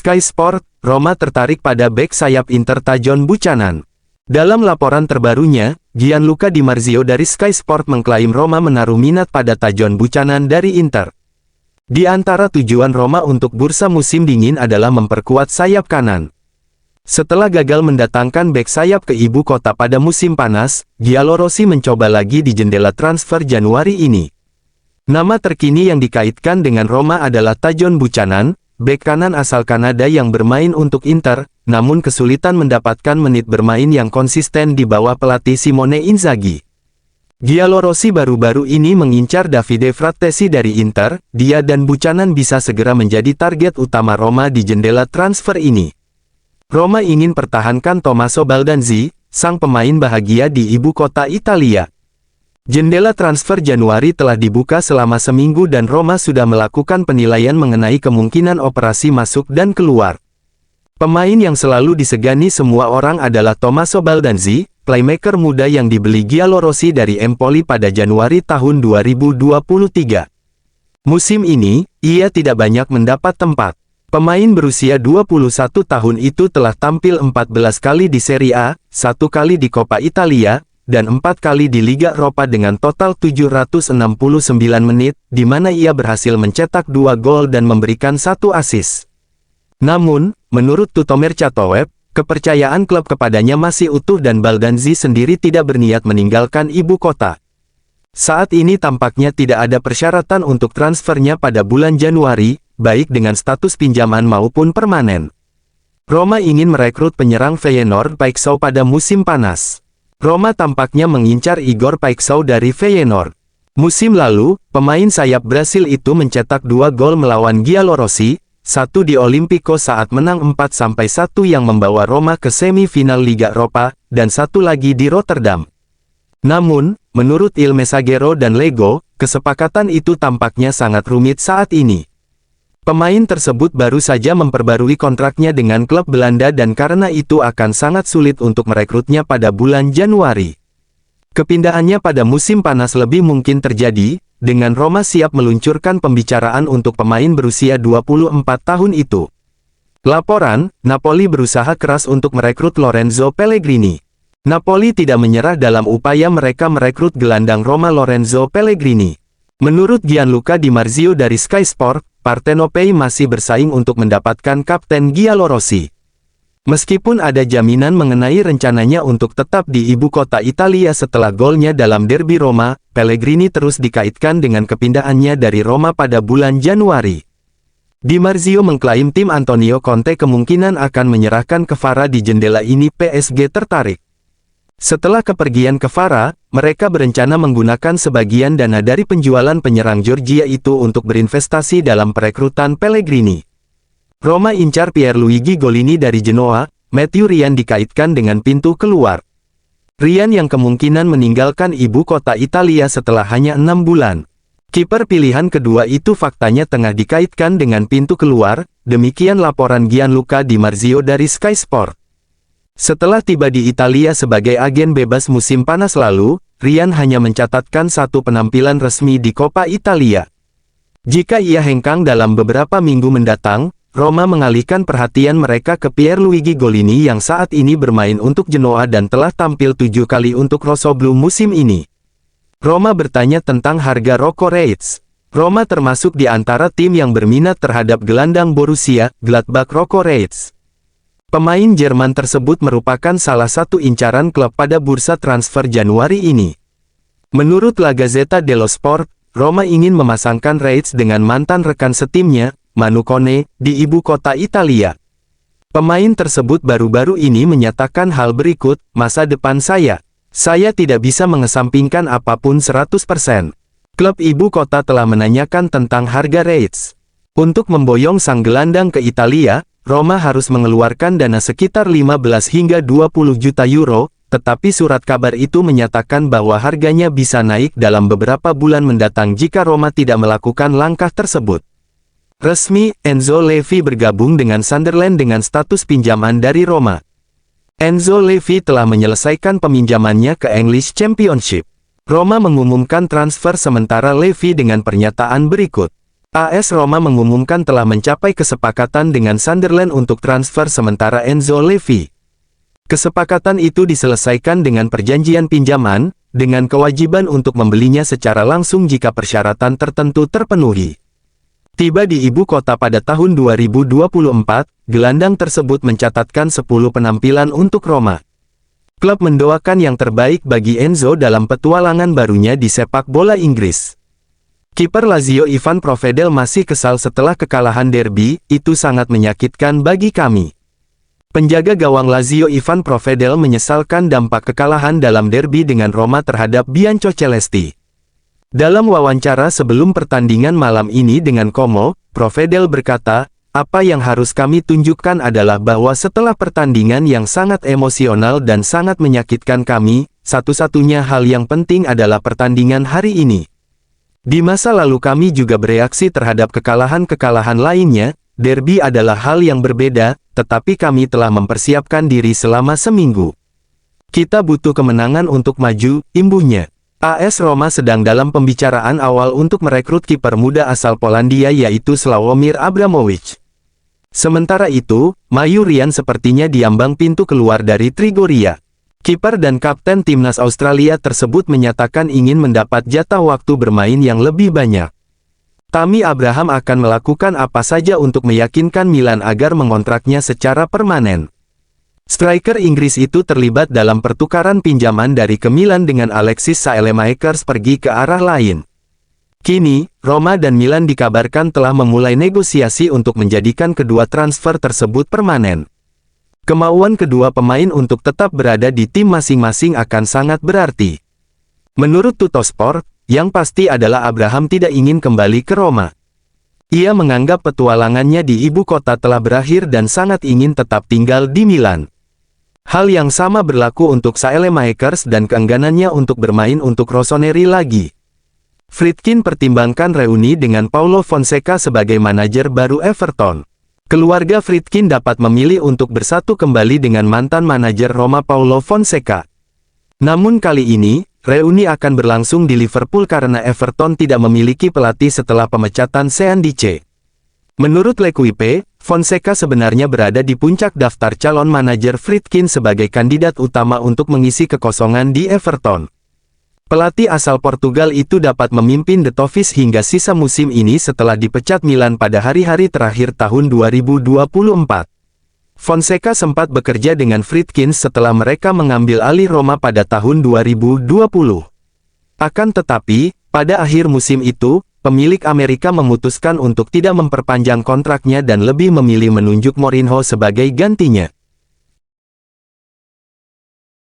Sky Sport, Roma tertarik pada bek sayap Inter Tajon Buchanan. Dalam laporan terbarunya, Gianluca Di Marzio dari Sky Sport mengklaim Roma menaruh minat pada Tajon Buchanan dari Inter. Di antara tujuan Roma untuk bursa musim dingin adalah memperkuat sayap kanan. Setelah gagal mendatangkan bek sayap ke ibu kota pada musim panas, Giallorossi mencoba lagi di jendela transfer Januari ini. Nama terkini yang dikaitkan dengan Roma adalah Tajon Buchanan, bek kanan asal Kanada yang bermain untuk Inter, namun kesulitan mendapatkan menit bermain yang konsisten di bawah pelatih Simone Inzaghi. Giallorossi baru-baru ini mengincar Davide Frattesi dari Inter, dia dan Buchanan bisa segera menjadi target utama Roma di jendela transfer ini. Roma ingin pertahankan Tommaso Baldanzi, sang pemain bahagia di ibu kota Italia. Jendela transfer Januari telah dibuka selama seminggu dan Roma sudah melakukan penilaian mengenai kemungkinan operasi masuk dan keluar. Pemain yang selalu disegani semua orang adalah Tommaso Baldanzi, playmaker muda yang dibeli Giallorossi dari Empoli pada Januari tahun 2023. Musim ini, ia tidak banyak mendapat tempat. Pemain berusia 21 tahun itu telah tampil 14 kali di Serie A, 1 kali di Coppa Italia, dan 4 kali di Liga Eropa dengan total 769 menit, di mana ia berhasil mencetak 2 gol dan memberikan 1 assist. Namun, menurut Tutomer Chatoweb, kepercayaan klub kepadanya masih utuh dan Baldanzi sendiri tidak berniat meninggalkan ibu kota. Saat ini tampaknya tidak ada persyaratan untuk transfernya pada bulan Januari, baik dengan status pinjaman maupun permanen. Roma ingin merekrut penyerang Feyenoord Paixão pada musim panas. Roma tampaknya mengincar Igor Paixão dari Feyenoord. Musim lalu, pemain sayap Brasil itu mencetak 2 gol melawan Giallorossi, 1 di Olimpico saat menang 4-1 yang membawa Roma ke semifinal Liga Eropa, dan 1 lagi di Rotterdam. Namun, menurut Il Messaggero dan Lego, kesepakatan itu tampaknya sangat rumit saat ini. Pemain tersebut baru saja memperbarui kontraknya dengan klub Belanda dan karena itu akan sangat sulit untuk merekrutnya pada bulan Januari. Kepindahannya pada musim panas lebih mungkin terjadi, dengan Roma siap meluncurkan pembicaraan untuk pemain berusia 24 tahun itu. Laporan, Napoli berusaha keras untuk merekrut Lorenzo Pellegrini. Napoli tidak menyerah dalam upaya mereka merekrut gelandang Roma Lorenzo Pellegrini. Menurut Gianluca Di Marzio dari Sky Sport, Partenopei masih bersaing untuk mendapatkan Kapten Giallorossi. Meskipun ada jaminan mengenai rencananya untuk tetap di ibu kota Italia setelah golnya dalam derby Roma, Pellegrini terus dikaitkan dengan kepindahannya dari Roma pada bulan Januari. Di Marzio mengklaim tim Antonio Conte kemungkinan akan menyerahkan Kvara di jendela ini. PSG tertarik. Setelah kepergian Kvara, mereka berencana menggunakan sebagian dana dari penjualan penyerang Georgia itu untuk berinvestasi dalam perekrutan Pellegrini. Roma incar Pierluigi Golini dari Genoa, Matthew Ryan dikaitkan dengan pintu keluar. Ryan yang kemungkinan meninggalkan ibu kota Italia setelah hanya 6 bulan. Kiper pilihan kedua itu faktanya tengah dikaitkan dengan pintu keluar, demikian laporan Gianluca Di Marzio dari Sky Sport. Setelah tiba di Italia sebagai agen bebas musim panas lalu, Ryan hanya mencatatkan 1 penampilan resmi di Coppa Italia. Jika ia hengkang dalam beberapa minggu mendatang, Roma mengalihkan perhatian mereka ke Pierluigi Golini yang saat ini bermain untuk Genoa dan telah tampil 7 kali untuk Rossoblu musim ini. Roma bertanya tentang harga Rocco Reitz. Roma termasuk di antara tim yang berminat terhadap gelandang Borussia Gladbach Rocco Reitz. Pemain Jerman tersebut merupakan salah satu incaran klub pada bursa transfer Januari ini. Menurut La Gazzetta dello Sport, Roma ingin memasangkan Reitz dengan mantan rekan setimnya, Manu Kone, di ibu kota Italia. Pemain tersebut baru-baru ini menyatakan hal berikut, masa depan saya tidak bisa mengesampingkan apapun 100%. Klub ibu kota telah menanyakan tentang harga Reitz. Untuk memboyong sang gelandang ke Italia, Roma harus mengeluarkan dana sekitar 15 hingga 20 juta euro, tetapi surat kabar itu menyatakan bahwa harganya bisa naik dalam beberapa bulan mendatang jika Roma tidak melakukan langkah tersebut. Resmi, Enzo Levi bergabung dengan Sunderland dengan status pinjaman dari Roma. Enzo Levi telah menyelesaikan peminjamannya ke English Championship. Roma mengumumkan transfer sementara Levi dengan pernyataan berikut. AS Roma mengumumkan telah mencapai kesepakatan dengan Sunderland untuk transfer sementara Enzo Levy. Kesepakatan itu diselesaikan dengan perjanjian pinjaman, dengan kewajiban untuk membelinya secara langsung jika persyaratan tertentu terpenuhi. Tiba di ibu kota pada tahun 2024, gelandang tersebut mencatatkan 10 penampilan untuk Roma. Klub mendoakan yang terbaik bagi Enzo dalam petualangan barunya di sepak bola Inggris. Kiper Lazio Ivan Provedel masih kesal setelah kekalahan derby, itu sangat menyakitkan bagi kami. Penjaga gawang Lazio Ivan Provedel menyesalkan dampak kekalahan dalam derby dengan Roma terhadap Bianco Celesti. Dalam wawancara sebelum pertandingan malam ini dengan Como, Provedel berkata, "Apa yang harus kami tunjukkan adalah bahwa setelah pertandingan yang sangat emosional dan sangat menyakitkan kami, satu-satunya hal yang penting adalah pertandingan hari ini. Di masa lalu kami juga bereaksi terhadap kekalahan-kekalahan lainnya, derby adalah hal yang berbeda, tetapi kami telah mempersiapkan diri selama seminggu. Kita butuh kemenangan untuk maju," imbuhnya. AS Roma sedang dalam pembicaraan awal untuk merekrut kiper muda asal Polandia yaitu Sławomir Abramovich. Sementara itu, Mayurian sepertinya diambang pintu keluar dari Trigoria. Kiper dan kapten timnas Australia tersebut menyatakan ingin mendapat jatah waktu bermain yang lebih banyak. Tammy Abraham akan melakukan apa saja untuk meyakinkan Milan agar mengontraknya secara permanen. Striker Inggris itu terlibat dalam pertukaran pinjaman dari ke Milan dengan Alexis Saelemaekers pergi ke arah lain. Kini, Roma dan Milan dikabarkan telah memulai negosiasi untuk menjadikan kedua transfer tersebut permanen. Kemauan kedua pemain untuk tetap berada di tim masing-masing akan sangat berarti. Menurut Tuttosport, yang pasti adalah Abraham tidak ingin kembali ke Roma. Ia menganggap petualangannya di ibu kota telah berakhir dan sangat ingin tetap tinggal di Milan. Hal yang sama berlaku untuk Saelemaekers dan keengganannya untuk bermain untuk Rossoneri lagi. Friedkin pertimbangkan reuni dengan Paulo Fonseca sebagai manajer baru Everton. Keluarga Friedkin dapat memilih untuk bersatu kembali dengan mantan manajer Roma Paulo Fonseca. Namun kali ini, reuni akan berlangsung di Liverpool karena Everton tidak memiliki pelatih setelah pemecatan Sean Dyche. Menurut L'Equipe, Fonseca sebenarnya berada di puncak daftar calon manajer Friedkin sebagai kandidat utama untuk mengisi kekosongan di Everton. Pelatih asal Portugal itu dapat memimpin The Toffees hingga sisa musim ini setelah dipecat Milan pada hari-hari terakhir tahun 2024. Fonseca sempat bekerja dengan Friedkin setelah mereka mengambil alih Roma pada tahun 2020. Akan tetapi, pada akhir musim itu, pemilik Amerika memutuskan untuk tidak memperpanjang kontraknya dan lebih memilih menunjuk Mourinho sebagai gantinya.